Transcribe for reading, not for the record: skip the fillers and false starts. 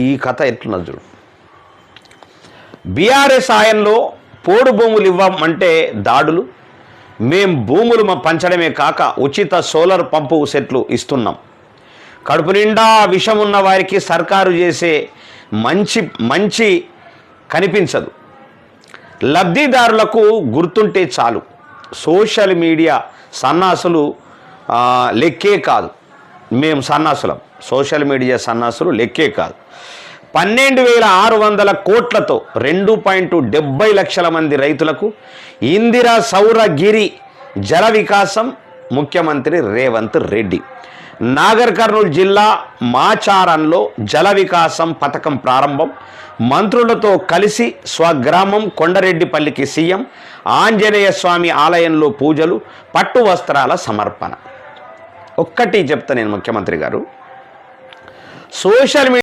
ఈ కథ ఎట్లున్నది చూడు. బీఆర్ఎస్ ఆయనలో పోడు భూములు ఇవ్వమంటే దాడులు, మేం భూములు పంచడమే కాక ఉచిత సోలార్ పంపు సెట్లు ఇస్తున్నాం. కడుపు నిండా విషం ఉన్న వారికి సర్కారు చేసే మంచి కనిపించదు. లబ్ధిదారులకు గుర్తుంటే చాలు. సోషల్ మీడియా సన్నాసులు లెక్కే కాదు. మేము సన్నాసులం. సోషల్ మీడియా సన్నాసులు లెక్కే కాదు. 12,600 కోట్లతో 2.70 లక్షల మంది రైతులకు ఇందిరా సౌరగిరి జల వికాసం ముఖ్యమంత్రి రేవంత్ రెడ్డి. నాగర్ కర్నూలు జిల్లా మాచారంలో జల వికాసం పథకం ప్రారంభం. మంత్రులతో కలిసి స్వగ్రామం కొండరెడ్డిపల్లికి సీఎం. ఆంజనేయ స్వామి ఆలయంలో పూజలు, పట్టు వస్త్రాల సమర్పణ. ఒక్కటి చెప్తా నేను ముఖ్యమంత్రి గారు, సోషల్ మీడియా